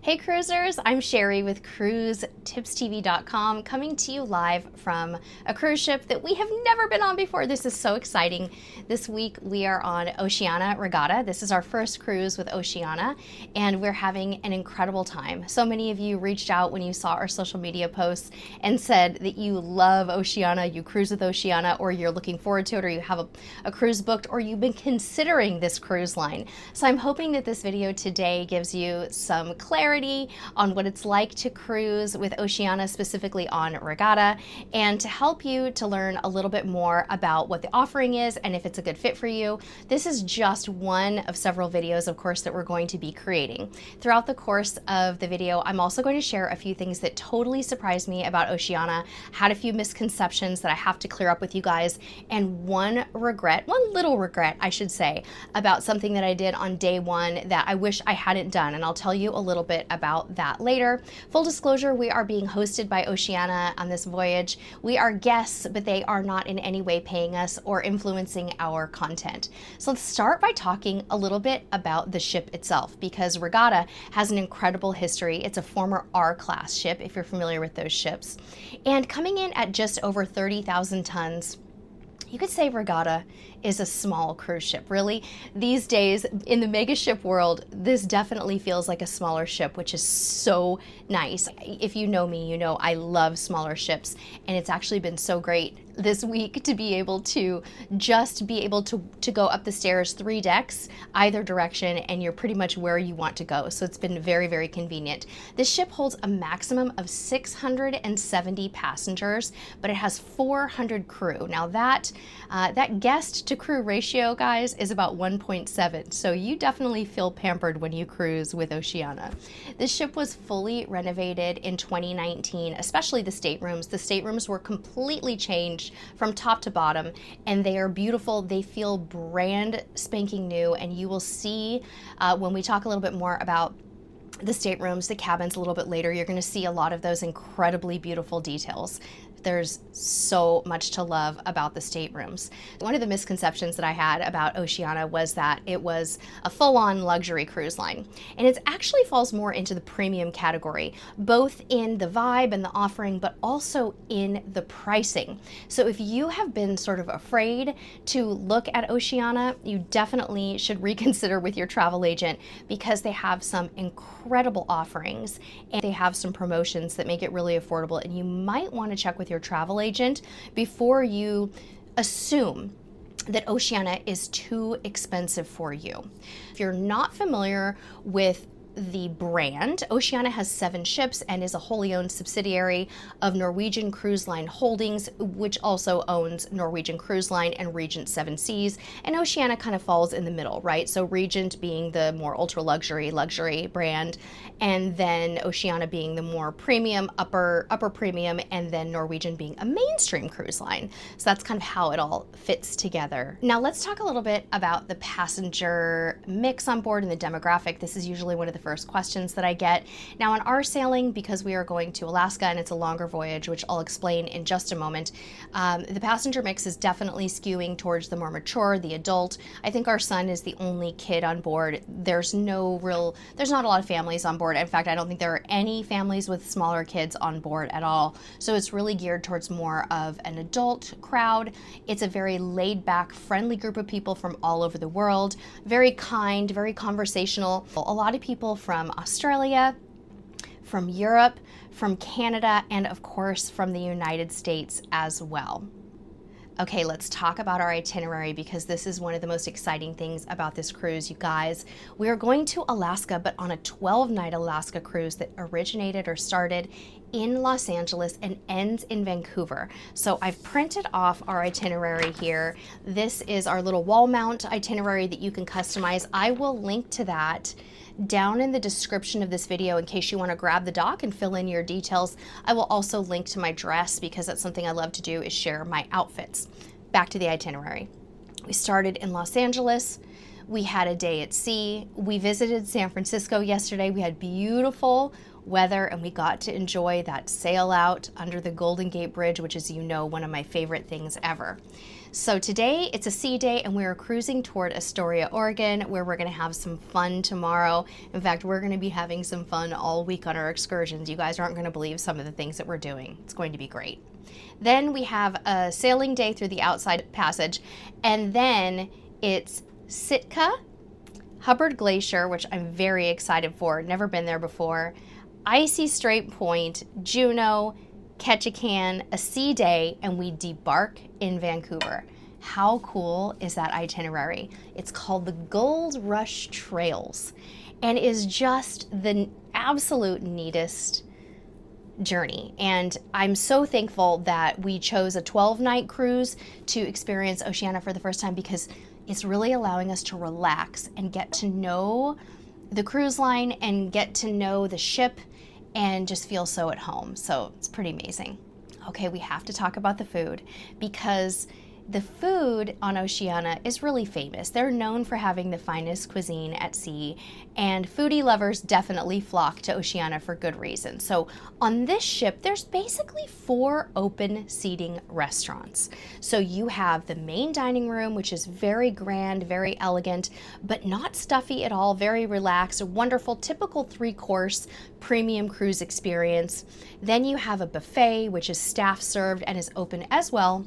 Hey cruisers, I'm Sherry with CruiseTipsTV.com coming to you live from a cruise ship that we have never been on before. This is so exciting. This week we are on Oceania Regatta. This is our first cruise with Oceania and we're having an incredible time. So many of you reached out when you saw our social media posts and said that you love Oceania, you cruise with Oceania, or you're looking forward to it, or you have a cruise booked, or you've been considering this cruise line. So I'm hoping that this video today gives you some clarity on what it's like to cruise with Oceania, specifically on Regatta, and to help you to learn a little bit more about what the offering is and if it's a good fit for you. This is just one of several videos, of course, that we're going to be creating. Throughout the course of the video, I'm also going to share a few things that totally surprised me about Oceania, had a few misconceptions that I have to clear up with you guys, and one little regret, I should say, about something that I did on day one that I wish I hadn't done, and I'll tell you a little bit about that later. Full disclosure, we are being hosted by Oceania on this voyage. We are guests, but they are not in any way paying us or influencing our content. So let's start by talking a little bit about the ship itself, because Regatta has an incredible history. It's a former R-class ship, if you're familiar with those ships. And coming in at just over 30,000 tons, you could say Regatta is a small cruise ship. Really, these days in the mega ship world, this definitely feels like a smaller ship, which is so nice. If you know me, you know I love smaller ships, and it's actually been so great this week to be able to go up the stairs 3 decks either direction, and you're pretty much where you want to go. So it's been very, very convenient. This ship holds a maximum of 670 passengers, but it has 400 crew. Now that guest to crew ratio, guys, is about 1.7. So you definitely feel pampered when you cruise with Oceania. This ship was fully renovated in 2019, especially the staterooms. The staterooms were completely changed from top to bottom, and they are beautiful. They feel brand spanking new, and you will see when we talk a little bit more about the staterooms, the cabins a little bit later, you're going to see a lot of those incredibly beautiful details. There's so much to love about the staterooms. One of the misconceptions that I had about Oceania was that it was a full-on luxury cruise line, and it actually falls more into the premium category, both in the vibe and the offering, but also in the pricing. So if you have been sort of afraid to look at Oceania, you definitely should reconsider with your travel agent, because they have some incredible offerings and they have some promotions that make it really affordable, and you might want to check with your travel agent before you assume that Oceania is too expensive for you. If you're not familiar with the brand, Oceania has 7 ships and is a wholly owned subsidiary of Norwegian Cruise Line Holdings, which also owns Norwegian Cruise Line and Regent Seven Seas. And Oceania kind of falls in the middle, right? So Regent being the more ultra luxury brand, and then Oceania being the more premium, upper premium, and then Norwegian being a mainstream cruise line. So that's kind of how it all fits together. Now let's talk a little bit about the passenger mix on board and the demographic. This is usually one of the first questions that I get. Now on our sailing, because we are going to Alaska and it's a longer voyage, which I'll explain in just a moment, the passenger mix is definitely skewing towards the more mature, the adult. I think our son is the only kid on board. There's not a lot of families on board. In fact, I don't think there are any families with smaller kids on board at all. So it's really geared towards more of an adult crowd. It's a very laid back, friendly group of people from all over the world. Very kind, very conversational. A lot of people from Australia, from Europe, from Canada, and of course from the United States as well. Okay, let's talk about our itinerary, because this is one of the most exciting things about this cruise, you guys. We are going to Alaska, but on a 12-night Alaska cruise that originated or started in Los Angeles and ends in Vancouver. So I've printed off our itinerary here. This is our little wall mount itinerary that you can customize. I will link to that down in the description of this video in case you want to grab the doc and fill in your details. I will also link to my dress, because that's something I love to do, is share my outfits. Back to the itinerary. We started in Los Angeles. We had a day at sea. We visited San Francisco yesterday. We had beautiful weather and we got to enjoy that sail out under the Golden Gate Bridge, which is, one of my favorite things ever. So today it's a sea day and we're cruising toward Astoria, Oregon, where we're going to have some fun tomorrow. In fact, we're going to be having some fun all week on our excursions. You guys aren't going to believe some of the things that we're doing. It's going to be great. Then we have a sailing day through the outside passage, and then it's Sitka, Hubbard Glacier, which I'm very excited for, never been there before, Icy Strait Point, Juneau, Ketchikan, a sea day, and we debark in Vancouver. How cool is that itinerary? It's called the Gold Rush Trails and is just the absolute neatest journey. And I'm so thankful that we chose a 12-night cruise to experience Oceania for the first time, because it's really allowing us to relax and get to know the cruise line and get to know the ship and just feel so at home. So it's pretty amazing. Okay, we have to talk about the food, because the food on Oceania is really famous. They're known for having the finest cuisine at sea, and foodie lovers definitely flock to Oceania for good reason. So on this ship, there's basically 4 open seating restaurants. So you have the main dining room, which is very grand, very elegant, but not stuffy at all, very relaxed, a wonderful, typical 3-course premium cruise experience. Then you have a buffet, which is staff served and is open as well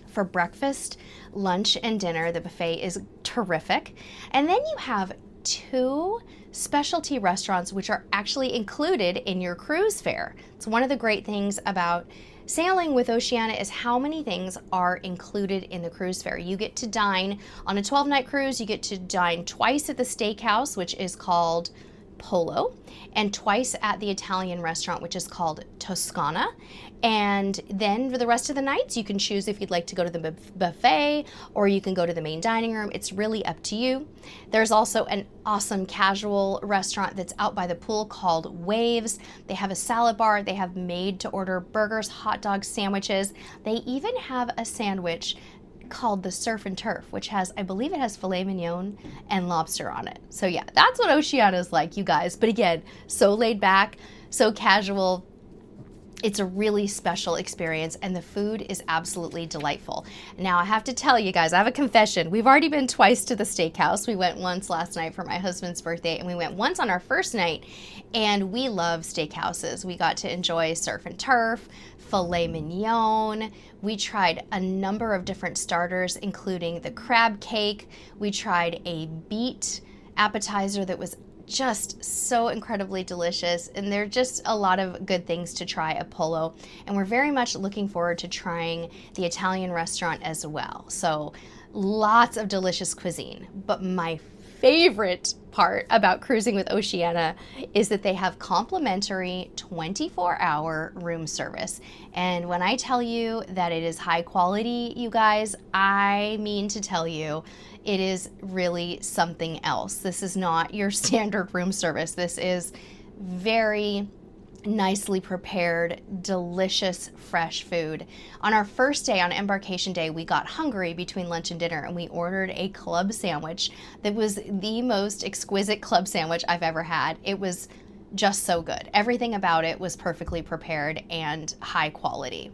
for breakfast, lunch, and dinner. The buffet is terrific. And then you have 2 specialty restaurants, which are actually included in your cruise fare. It's one of the great things about sailing with Oceania is how many things are included in the cruise fare. You get to dine on a 12-night cruise. You get to dine twice at the steakhouse, which is called Polo, and twice at the Italian restaurant, which is called Toscana. And then for the rest of the nights, you can choose if you'd like to go to the buffet or you can go to the main dining room. It's really up to you. There's also an awesome casual restaurant that's out by the pool called Waves. They have a salad bar. They have made-to-order burgers, hot dogs, sandwiches. They even have a sandwich called the Surf and Turf, which has, I believe it has filet mignon and lobster on it. So yeah, that's what Oceania is like, you guys. But again, so laid back, so casual. It's a really special experience, and the food is absolutely delightful. Now, I have to tell you guys, I have a confession. We've already been twice to the steakhouse. We went once last night for my husband's birthday, and we went once on our first night, and we love steakhouses. We got to enjoy Surf and Turf, filet mignon. We tried a number of different starters, including the crab cake. We tried a beet appetizer that was just so incredibly delicious, and there are just a lot of good things to try at Polo, and we're very much looking forward to trying the Italian restaurant as well. So lots of delicious cuisine, but my favorite part about cruising with Oceania is that they have complimentary 24-hour room service. And when I tell you that it is high quality, you guys, I mean to tell you it is really something else. This is not your standard room service. This is very nicely prepared, delicious, fresh food. On our first day, on embarkation day, we got hungry between lunch and dinner, and we ordered a club sandwich that was the most exquisite club sandwich I've ever had. It was just so good. Everything about it was perfectly prepared and high quality.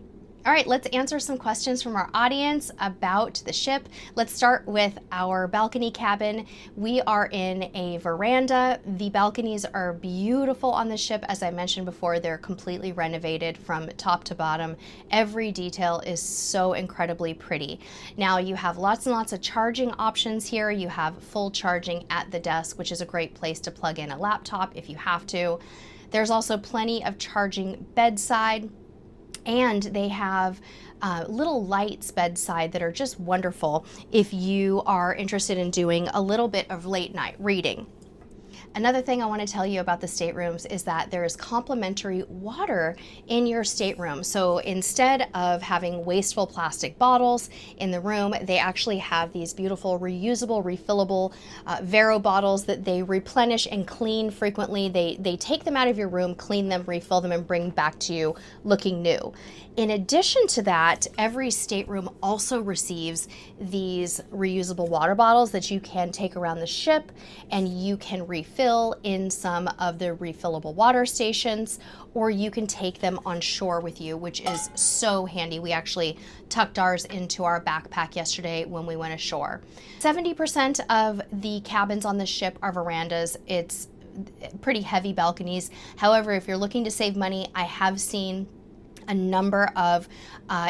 All right, let's answer some questions from our audience about the ship. Let's start with our balcony cabin. We are in a veranda. The balconies are beautiful on the ship. As I mentioned before, they're completely renovated from top to bottom. Every detail is so incredibly pretty. Now you have lots and lots of charging options here. You have full charging at the desk, which is a great place to plug in a laptop if you have to. There's also plenty of charging bedside. And they have little lights bedside that are just wonderful if you are interested in doing a little bit of late night reading. Another thing I want to tell you about the staterooms is that there is complimentary water in your stateroom. So instead of having wasteful plastic bottles in the room, they actually have these beautiful reusable, refillable Vero bottles that they replenish and clean frequently. They take them out of your room, clean them, refill them, and bring back to you looking new. In addition to that, every stateroom also receives these reusable water bottles that you can take around the ship, and you can refill in some of the refillable water stations, or you can take them on shore with you, which is so handy. We actually tucked ours into our backpack yesterday when we went ashore. 70% of the cabins on the ship are verandas. It's pretty heavy balconies. However, if you're looking to save money, I have seen a number of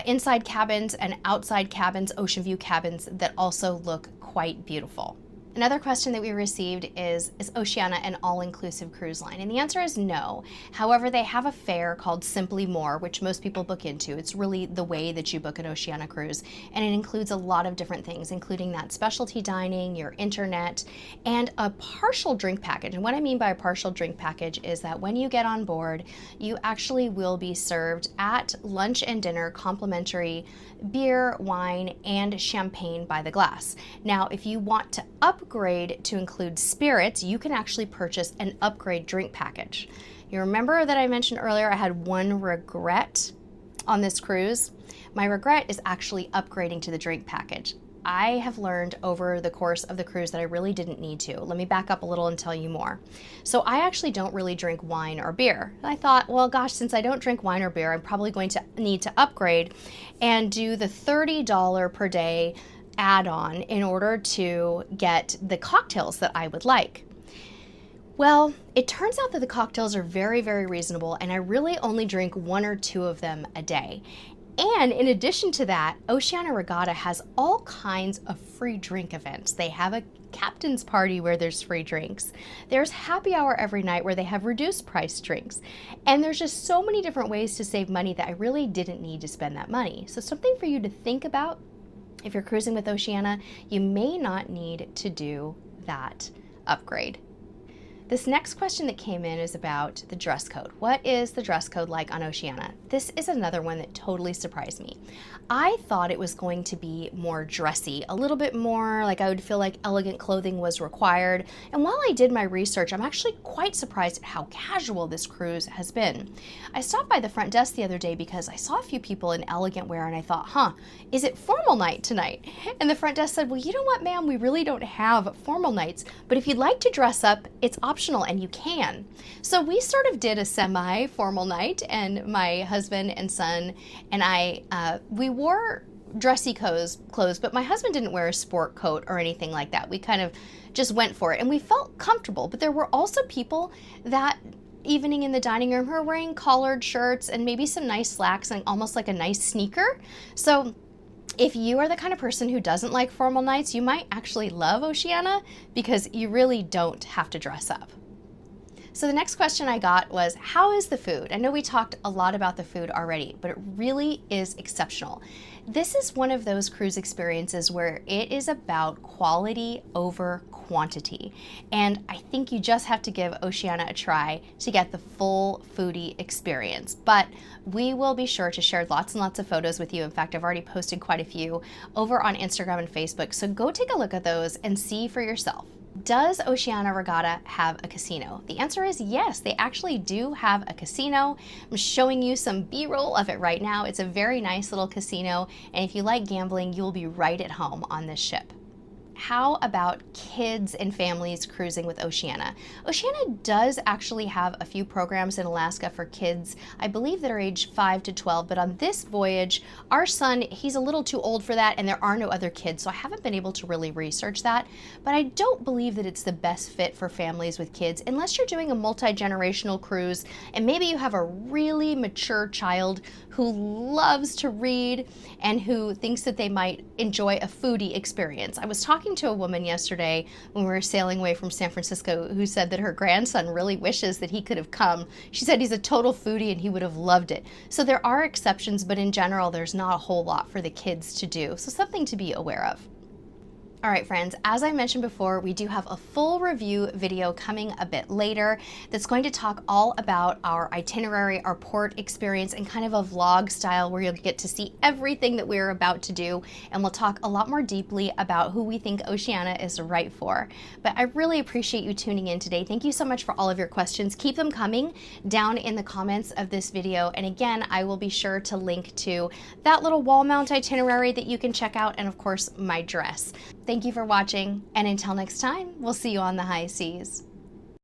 inside cabins and outside cabins, ocean view cabins, that also look quite beautiful. Another question that we received is Oceania an all-inclusive cruise line? And the answer is no. However, they have a fare called Simply More, which most people book into. It's really the way that you book an Oceania cruise. And it includes a lot of different things, including that specialty dining, your internet, and a partial drink package. And what I mean by a partial drink package is that when you get on board, you actually will be served at lunch and dinner complimentary beer, wine, and champagne by the glass. Now, if you want to upgrade to include spirits, you can actually purchase an upgrade drink package. You remember that I mentioned earlier I had one regret on this cruise? My regret is actually upgrading to the drink package. I have learned over the course of the cruise that I really didn't need to. Let me back up a little and tell you more. So I actually don't really drink wine or beer. I thought, well, gosh, since I don't drink wine or beer, I'm probably going to need to upgrade and do the $30 per day add-on in order to get the cocktails that I would like. Well, it turns out that the cocktails are very, very reasonable, and I really only drink one or two of them a day. And in addition to that, Oceania Regatta has all kinds of free drink events. They have a captain's party where there's free drinks. There's happy hour every night where they have reduced price drinks. And there's just so many different ways to save money that I really didn't need to spend that money. So something for you to think about. If you're cruising with Oceania, you may not need to do that upgrade. This next question that came in is about the dress code. What is the dress code like on Oceania? This is another one that totally surprised me. I thought it was going to be more dressy, a little bit more like I would feel like elegant clothing was required. And while I did my research, I'm actually quite surprised at how casual this cruise has been. I stopped by the front desk the other day because I saw a few people in elegant wear and I thought, is it formal night tonight? And the front desk said, well, you know what, ma'am, we really don't have formal nights, but if you'd like to dress up, it's optional and you can. So we sort of did a semi-formal night, and my husband and son and I, we wore dressy clothes, but my husband didn't wear a sport coat or anything like that. We kind of just went for it and we felt comfortable, but there were also people that evening in the dining room who were wearing collared shirts and maybe some nice slacks and almost like a nice sneaker. So if you are the kind of person who doesn't like formal nights, you might actually love Oceania because you really don't have to dress up. So the next question I got was, how is the food? I know we talked a lot about the food already, but it really is exceptional. This is one of those cruise experiences where it is about quality over quantity. And I think you just have to give Oceania a try to get the full foodie experience. But we will be sure to share lots and lots of photos with you. In fact, I've already posted quite a few over on Instagram and Facebook. So go take a look at those and see for yourself. Does Oceania Regatta have a casino? The answer is yes, they actually do have a casino. I'm showing you some B-roll of it right now. It's a very nice little casino, and if you like gambling, you'll be right at home on this ship. How about kids and families cruising with Oceania? Oceania does actually have a few programs in Alaska for kids, I believe that are age 5 to 12, but on this voyage, our son, he's a little too old for that and there are no other kids, so I haven't been able to really research that, but I don't believe that it's the best fit for families with kids unless you're doing a multi-generational cruise and maybe you have a really mature child who loves to read and who thinks that they might enjoy a foodie experience. I was talking to a woman yesterday when we were sailing away from San Francisco who said that her grandson really wishes that he could have come. She said he's a total foodie and he would have loved it. So there are exceptions, but in general, there's not a whole lot for the kids to do. So something to be aware of. All right, friends, as I mentioned before, we do have a full review video coming a bit later that's going to talk all about our itinerary, our port experience, and kind of a vlog style where you'll get to see everything that we're about to do. And we'll talk a lot more deeply about who we think Oceania is right for. But I really appreciate you tuning in today. Thank you so much for all of your questions. Keep them coming down in the comments of this video. And again, I will be sure to link to that little wall mount itinerary that you can check out, and of course, my dress. Thank you for watching, and until next time, we'll see you on the high seas.